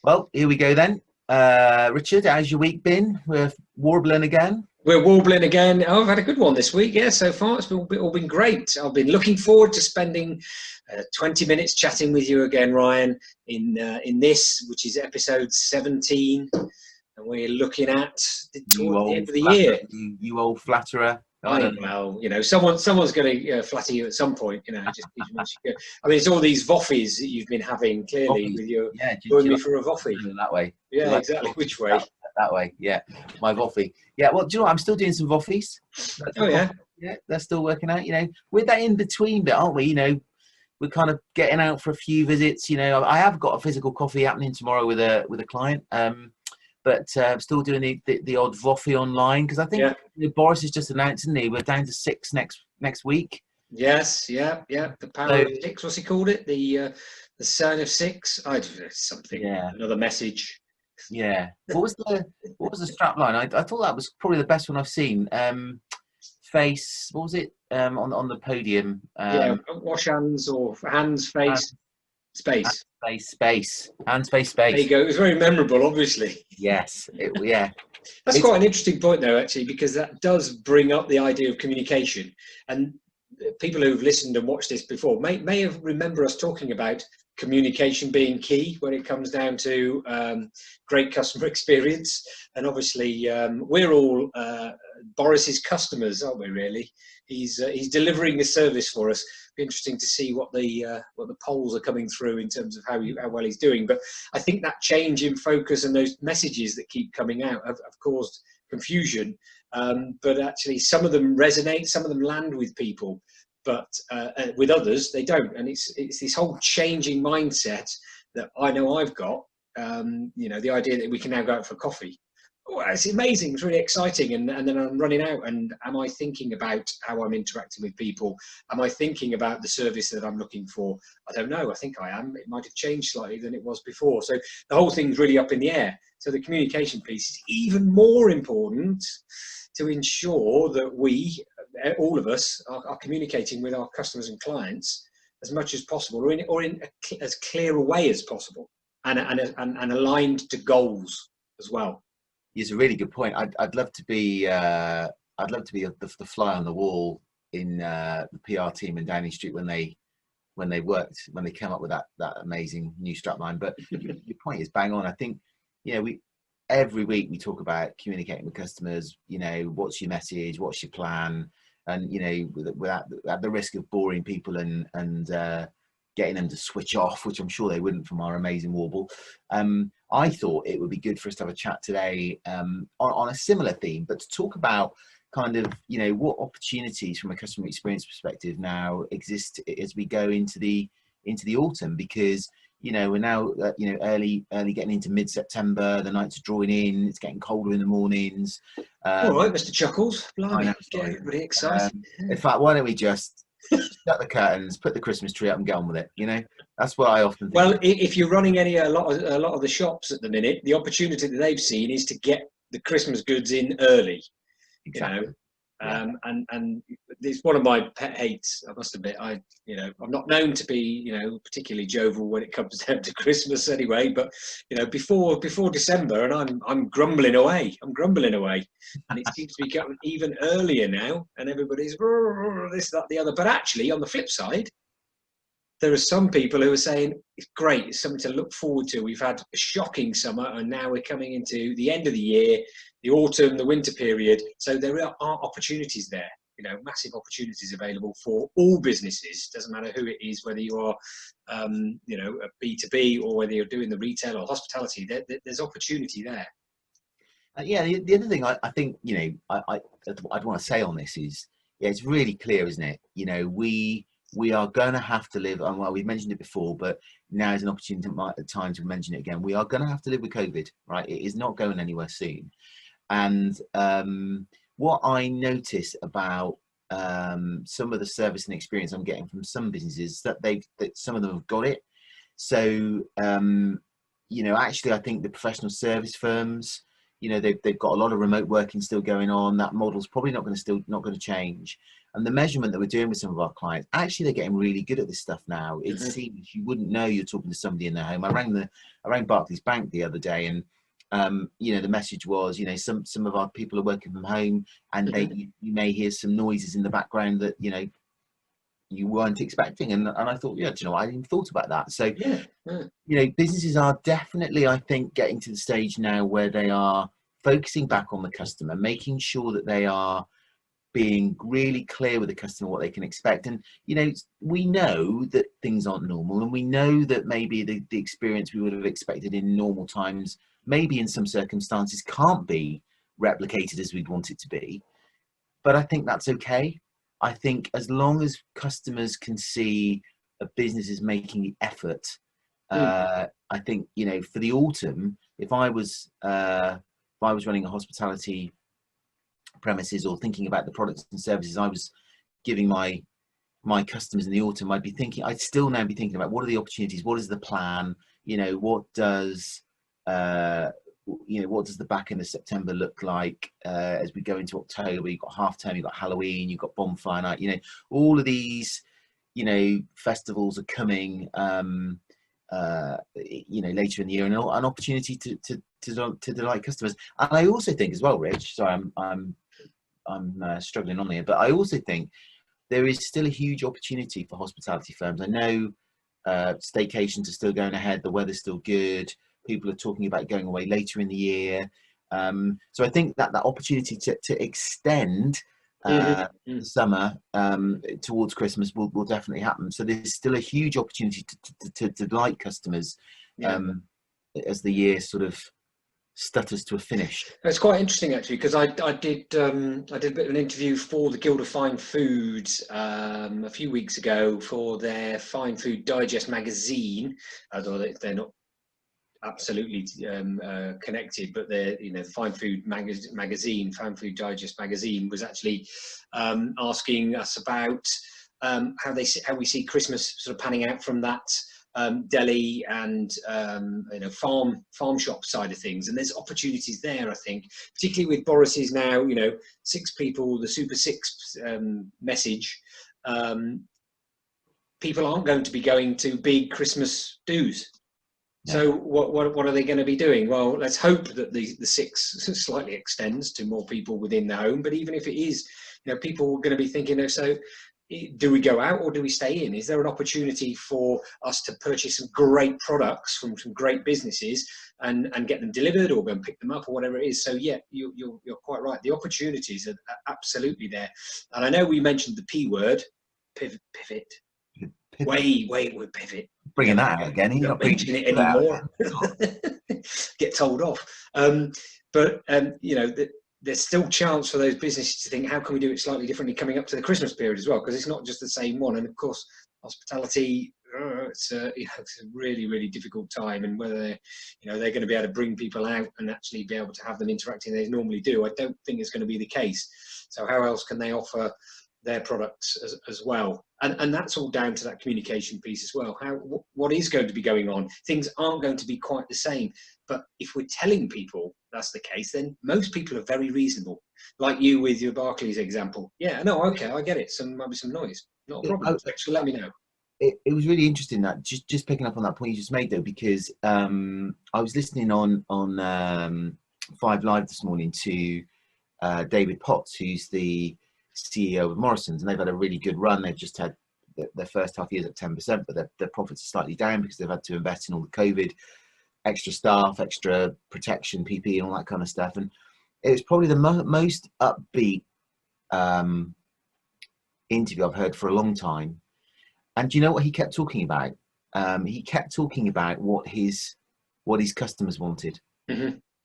Well, here we go then. Richard, how's your week been? We're warbling again. We're warbling again. Oh, I've had a good one this week. Yeah, so far it's all been great. I've been looking forward to spending 20 minutes chatting with you again, Ryan, in this, which is episode 17. And we're looking at toward the end of the year. You old flatterer. Well, someone's going to flatter you at some point. Just I mean, it's all these voffies that you've been having clearly with your join me for a voffy that way. Yeah, exactly. Which way? That way. Yeah, my voffy. Yeah. Well, do you know what? I'm still doing some voffies. Oh yeah. Yeah, they're still working out. With that in between bit, aren't we? We're kind of getting out for a few visits. I have got a physical coffee happening tomorrow with a client. But I'm still doing the odd voffy online because I think Boris has just announced, isn't he? We're down to 6 next week. Yes, yeah. The power of 6. What's he called it? The son of 6. I don't know, something. Yeah. Another message. Yeah. What was the strap line? I thought that was probably the best one I've seen. Face. What was it? On the podium. Wash hands or hands, face, space. Space. Hands, face, space. There you go. It was very memorable, obviously. Yes. That's quite an interesting point, though, actually, because that does bring up the idea of communication. And people who've listened and watched this before may have remember us talking about communication being key when it comes down to great customer experience. And obviously, we're all Boris's customers, aren't we? Really, he's delivering a service for us. Be interesting to see what the polls are coming through in terms of how well he's doing. But I think that change in focus and those messages that keep coming out have caused confusion. But actually, some of them resonate, some of them land with people. But with others, they don't. And it's this whole changing mindset that I know I've got, the idea that we can now go out for coffee. Oh, it's amazing. It's really exciting. And then I'm running out. And am I thinking about how I'm interacting with people? Am I thinking about the service that I'm looking for? I don't know. I think I am. It might have changed slightly than it was before. So the whole thing's really up in the air. So the communication piece is even more important to ensure that we, all of us, are communicating with our customers and clients as much as possible, or in as clear a way as possible, and aligned to goals as well. It's a really good point. I'd love to be the fly on the wall in the PR team in Downing Street when they came up with that amazing new strapline. But your point is bang on. I think every week we talk about communicating with customers. What's your message? What's your plan? And without the risk of boring people and getting them to switch off, which I'm sure they wouldn't from our amazing warble. I thought it would be good for us to have a chat today on a similar theme, but to talk about kind of what opportunities from a customer experience perspective now exist as we go into the autumn, because we're now early getting into mid-September. The nights are drawing in. It's getting colder in the mornings. All right, Mr. Chuckles. Blimey, get everybody excited. In fact, why don't we just shut the curtains, put the Christmas tree up, and get on with it? That's what I often think. Well, if you're running a lot of the shops at the minute, the opportunity that they've seen is to get the Christmas goods in early. Exactly. And it's one of my pet hates. I must admit, I'm not known to be, particularly jovial when it comes down to Christmas anyway. But before December, and I'm grumbling away. And it seems to be getting even earlier now. And everybody's this, that, the other. But actually, on the flip side, there are some people who are saying it's great. It's something to look forward to. We've had a shocking summer, and now we're coming into the end of the year, the autumn, the winter period. So there are opportunities there, massive opportunities available for all businesses. Doesn't matter who it is, whether you are, a B2B or whether you're doing the retail or hospitality. There's opportunity there. The other thing I think, I'd want to say on this is, it's really clear, isn't it? We are going to have to live, and well, we've mentioned it before, but now is an opportunity time to mention it again. We are going to have to live with COVID, right? It is not going anywhere soon. And what I notice about some of the service and experience I'm getting from some businesses that some of them have got it. So, actually, I think the professional service firms, You know, they've got a lot of remote working still going on. That model's probably not going to change. And the measurement that we're doing with some of our clients, actually, they're getting really good at this stuff now. It seems you wouldn't know you're talking to somebody in their home. I rang Barclays Bank the other day, and you know, the message was, you know, some of our people are working from home, and you may hear some noises in the background that, you know, you weren't expecting. And I thought, yeah, do you know, I hadn't even thought about that. So, you know, businesses are definitely, I think, getting to the stage now where they are focusing back on the customer, making sure that they are being really clear with the customer what they can expect. And, you know, we know that things aren't normal, and we know that maybe the experience we would have expected in normal times, maybe in some circumstances, can't be replicated as we'd want it to be. But I think that's okay. I think as long as customers can see a business is making the effort, I think, you know, for the autumn, if I was running a hospitality premises or thinking about the products and services I was giving my customers in the autumn, I'd still now be thinking about what are the opportunities, what is the plan, you know, what does the back end of September look like as we go into October? You've got half term, you've got Halloween, you've got bonfire night, you know, all of these, you know, festivals are coming, you know, later in the year, and an opportunity to delight customers. And I also think as well, Rich, sorry, I'm struggling on here, but I also think there is still a huge opportunity for hospitality firms. I know staycations are still going ahead, the weather's still good, people are talking about going away later in the year. So I think that opportunity to extend summer towards Christmas will definitely happen. So there's still a huge opportunity to delight customers as the year sort of stutters to a finish. It's quite interesting actually, because I did a bit of an interview for the Guild of Fine Foods a few weeks ago for their Fine Food Digest magazine, although they're not absolutely connected, but they're, you know, the Fine Food magazine, Fine Food Digest magazine, was actually asking us about how we see Christmas sort of panning out from that deli and you know, farm shop side of things. And there's opportunities there, I think, particularly with Boris's now, you know, 6 people, the Super 6 message. People aren't going to be going to big Christmas do's. So what are they going to be doing? Well, let's hope that the 6 slightly extends to more people within the home. But even if it is, you know, people are going to be thinking, so do we go out or do we stay in? Is there an opportunity for us to purchase some great products from some great businesses and get them delivered, or go and pick them up, or whatever it is? So yeah, you're quite right. The opportunities are absolutely there. And I know we mentioned the P word, pivot. Wait, with pivot. Bringing that out again. You're not mentioning it anymore. Get told off. But you know, there's still chance for those businesses to think, how can we do it slightly differently coming up to the Christmas period as well? Because it's not just the same one. And of course, hospitality, it's a really, really difficult time. And whether they're going to be able to bring people out and actually be able to have them interacting as they normally do, I don't think it's going to be the case. So how else can they offer their products as well? And that's all down to that communication piece as well. What is going to be going on? Things aren't going to be quite the same. But if we're telling people that's the case, then most people are very reasonable. Like you with your Barclays example. Yeah, no, okay, I get it. Might be some noise. Not a problem. So let me know. It was really interesting that just picking up on that point you just made though, because I was listening on 5 Live this morning to David Potts, who's the CEO of Morrison's, and they've had a really good run. They've just had their first half years at 10%, but their profits are slightly down because they've had to invest in all the COVID, extra staff, extra protection, PPE, and all that kind of stuff. And it was probably the most upbeat interview I've heard for a long time. And do you know what he kept talking about? He kept talking about what his customers wanted.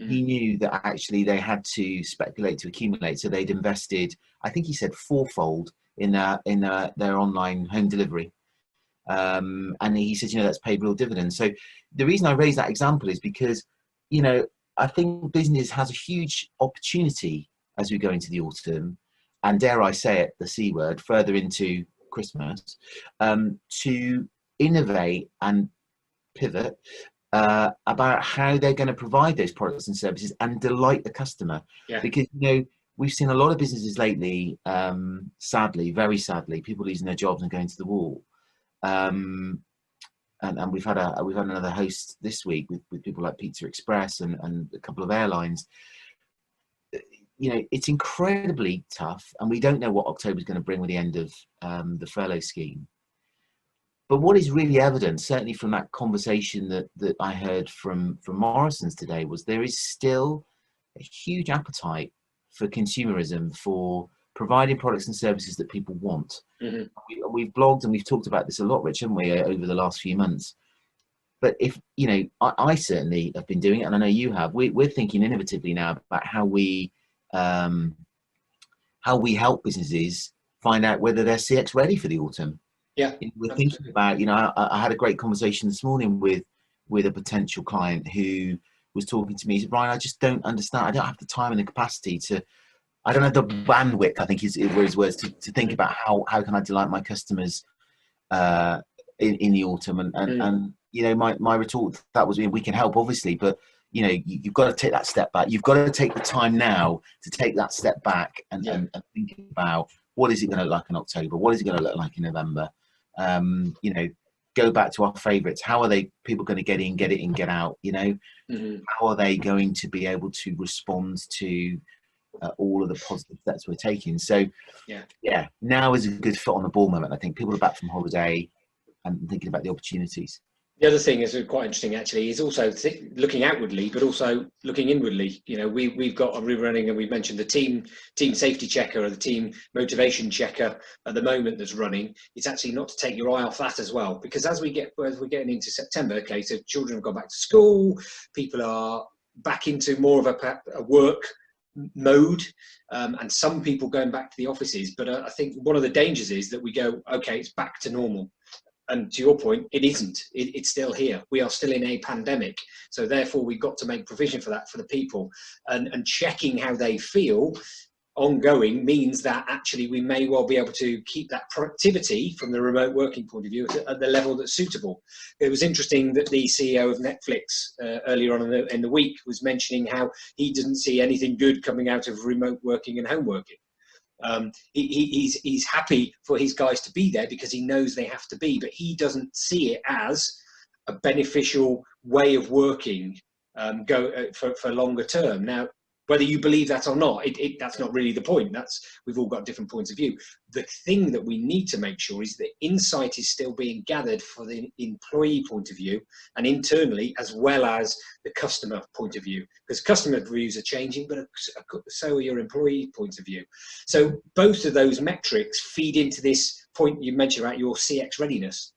He knew that actually they had to speculate to accumulate, so they'd invested, I think he said 4-fold in their online home delivery, and he says, that's paid real dividends. So the reason I raise that example is because, I think business has a huge opportunity as we go into the autumn, and dare I say it, the C word, further into Christmas, to innovate and pivot about how they're going to provide those products and services and delight the customer. Yeah. Because, we've seen a lot of businesses lately, sadly, very sadly, people losing their jobs and going to the wall. And we've had another host this week with people like Pizza Express and a couple of airlines. It's incredibly tough, and we don't know what October is going to bring with the end of the furlough scheme. But what is really evident, certainly from that conversation that I heard from Morrison's today, was there is still a huge appetite for consumerism, for providing products and services that people want. Mm-hmm. We've blogged and we've talked about this a lot, Rich, haven't we, over the last few months? But if, I certainly have been doing it, and I know you have, we're thinking innovatively now about how we help businesses find out whether they're CX ready for the autumn. Yeah, we're thinking about, I had a great conversation this morning with a potential client who was talking to me. He said, Ryan, I just don't understand. I don't have the time and the capacity I don't have the bandwidth, I think were his words, to think about how can I delight my customers in the autumn. And my retort to that was, we can help, obviously, but you've got to take that step back. You've got to take the time now to take that step back and think about, what is it going to look like in October? What is it going to look like in November? Go back to our favorites. How are people going to get in, get out? How are they going to be able to respond to all of the positive steps we're taking? So now is a good foot on the ball moment. I think people are back from holiday and thinking about the opportunities. The other thing is quite interesting, actually, is also looking outwardly, but also looking inwardly. We've got a rerunning, and we've mentioned the team safety checker or the team motivation checker at the moment that's running. It's actually not to take your eye off that as well, because as we're getting into September, okay, so children have gone back to school, people are back into more of a work mode, and some people going back to the offices. But I think one of the dangers is that we go, okay, it's back to normal. And to your point, it isn't. It's still here. We are still in a pandemic. So therefore, we've got to make provision for that for the people. And checking how they feel ongoing means that actually we may well be able to keep that productivity from the remote working point of view at the level that's suitable. It was interesting that the CEO of Netflix earlier on in the week was mentioning how he didn't see anything good coming out of remote working and home working. He's happy for his guys to be there because he knows they have to be, but he doesn't see it as a beneficial way of working for longer term. Now, whether you believe that or not, that's not really the point. We've all got different points of view. The thing that we need to make sure is that insight is still being gathered for the employee point of view and internally, as well as the customer point of view, because customer views are changing, but so are your employee points of view. So both of those metrics feed into this point you mentioned about your CX readiness.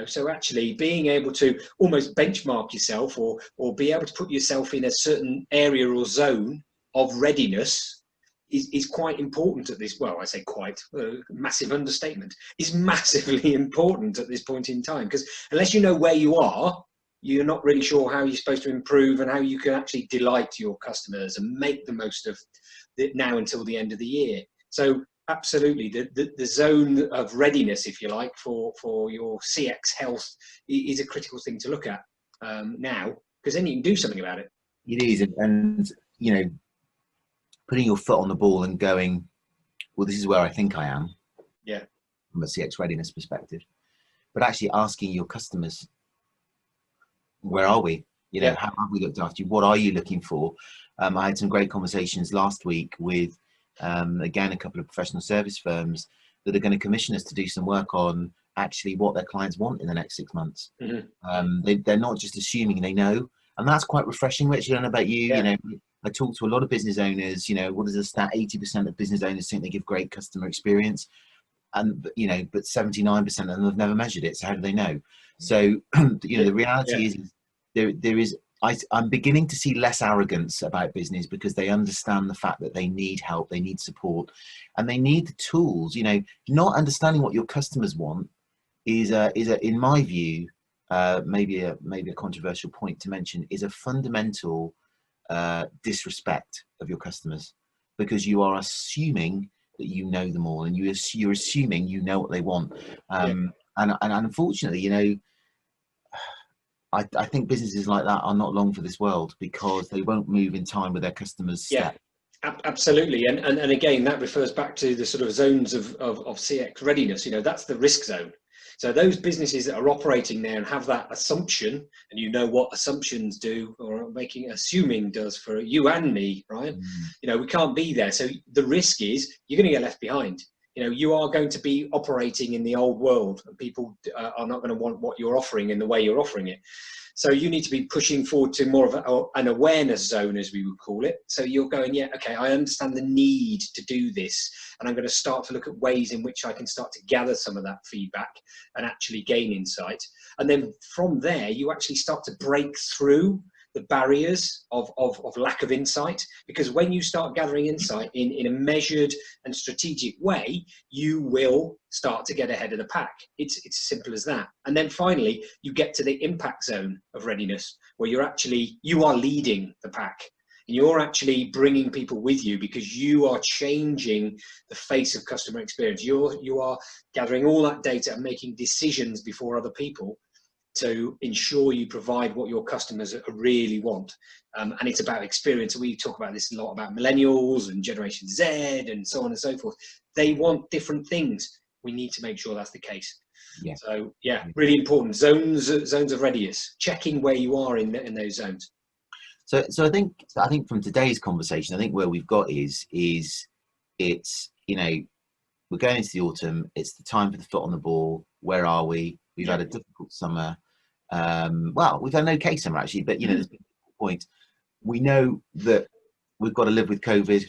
So actually being able to almost benchmark yourself or be able to put yourself in a certain area or zone of readiness is quite important at this. Well, I say quite, massive understatement, is massively important at this point in time, because unless you know where you are, you're not really sure how you're supposed to improve and how you can actually delight your customers and make the most of it now until the end of the year. So absolutely, the zone of readiness, if you like, for your CX health is a critical thing to look at now, because then you can do something about it. It is, and putting your foot on the ball and going, well, this is where I think I am. Yeah. From a CX readiness perspective, but actually asking your customers, where are we? How have we looked after you? What are you looking for? I had some great conversations last week with again, a couple of professional service firms that are going to commission us to do some work on actually what their clients want in the next 6 months. They're not just assuming they know, and that's quite refreshing. Rich, I don't know about you. I talk to a lot of business owners. What is the stat? 80% of business owners think they give great customer experience, and but 79% of them have never measured it. So how do they know? So the reality is there is. I'm beginning to see less arrogance about business because they understand the fact that they need help, they need support, and they need the tools. Not understanding what your customers want is in my view, maybe a controversial point to mention, is a fundamental disrespect of your customers, because you are assuming that you know them all, and you're assuming you know what they want, and unfortunately, I think businesses like that are not long for this world, because they won't move in time with their customers' step. Absolutely, and again, that refers back to the sort of zones of CX readiness. You know, that's the risk zone. So those businesses that are operating there and have that assumption, and you know what assumptions do, or assuming does for you and me, right? You know, we can't be there. So the risk is you're going to get left behind. You know, you are going to be operating in the old world, and people are not going to want what you're offering in the way you're offering it. So you need to be pushing forward to more of an awareness zone, as we would call it. So you're going, yeah, okay, I understand the need to do this, and I'm going to start to look at ways in which I can start to gather some of that feedback and actually gain insight. And then from there, you actually start to break through the barriers of lack of insight, because when you start gathering insight in a measured and strategic way, you will start to get ahead of the pack. It's as simple as that. And then finally, you get to the impact zone of readiness, where you are leading the pack, and you're actually bringing people with you, because you are changing the face of customer experience. You are gathering all that data and making decisions before other people to ensure you provide what your customers really want. And it's about experience. We talk about this a lot, about millennials and Generation Z and so on and so forth. They want different things. We need to make sure that's the case. Yeah. So yeah, really important. Zones of readiness, checking where you are in those zones. So I think from today's conversation, I think where we've got is it's, you know, we're going into the autumn. It's the time for the foot on the ball. Where are we? We've had a difficult summer. Well, we've had an okay summer actually, but you know, there's been a point. We know that we've got to live with COVID.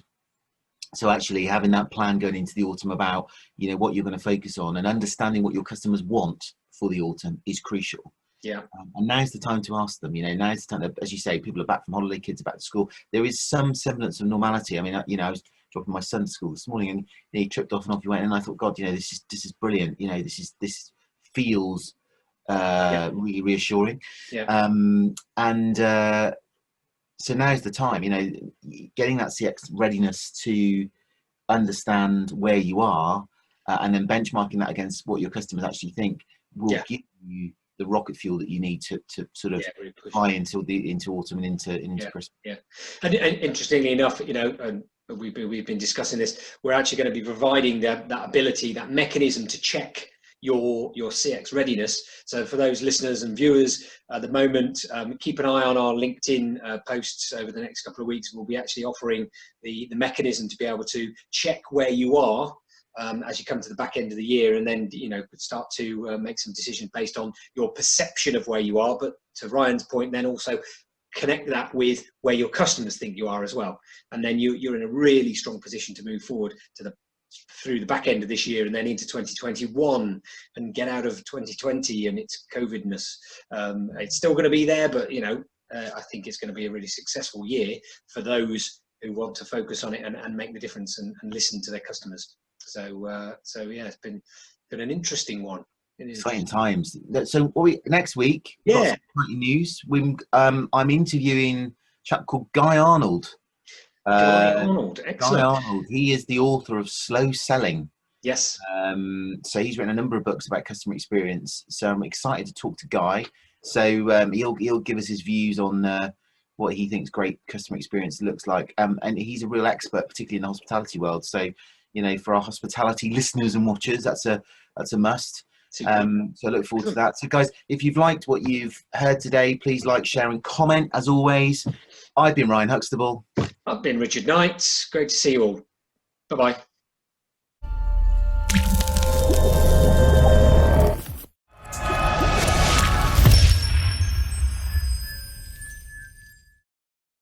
So actually having that plan going into the autumn about, you know, what you're going to focus on and understanding what your customers want for the autumn is crucial. Yeah. And now's the time to ask them, you know, now's the time that, as you say, people are back from holiday, kids are back to school. There is some semblance of normality. I mean, you know, I was dropping my son to school this morning, and he tripped off and off he went, and I thought, God, you know, this is brilliant. You know, this feels really reassuring. So now's the time, you know, getting that CX readiness to understand where you are, and then benchmarking that against what your customers actually think will give you the rocket fuel that you need to sort of fly into autumn and into Christmas. Yeah, and interestingly enough, you know, and we've been discussing this. We're actually going to be providing that ability, that mechanism to check your CX readiness. So for those listeners and viewers at the moment, keep an eye on our LinkedIn posts over the next couple of weeks. We'll be actually offering the mechanism to be able to check where you are as you come to the back end of the year, and then, you know, start to make some decisions based on your perception of where you are. But to Ryan's point, then also connect that with where your customers think you are as well, and then you're in a really strong position to move forward through the back end of this year and then into 2021, and get out of 2020 and its COVIDness. It's still going to be there, but you know, I think it's going to be a really successful year for those who want to focus on it and make the difference and listen to their customers. So yeah, it's been an interesting one. Exciting times. So next week, got some exciting news. I'm interviewing a chap called Guy Arnold. Guy Arnold, excellent. Guy Arnold, he is the author of Slow Selling. Yes. So he's written a number of books about customer experience. So I'm excited to talk to Guy. So he'll give us his views on what he thinks great customer experience looks like. And he's a real expert, particularly in the hospitality world. So, you know, for our hospitality listeners and watchers, that's a must. So I look forward to that. So guys, if you've liked what you've heard today, please like, share and comment as always. I've been Ryan Huxtable. I've been Richard Knight. Great to see you all. Bye-bye.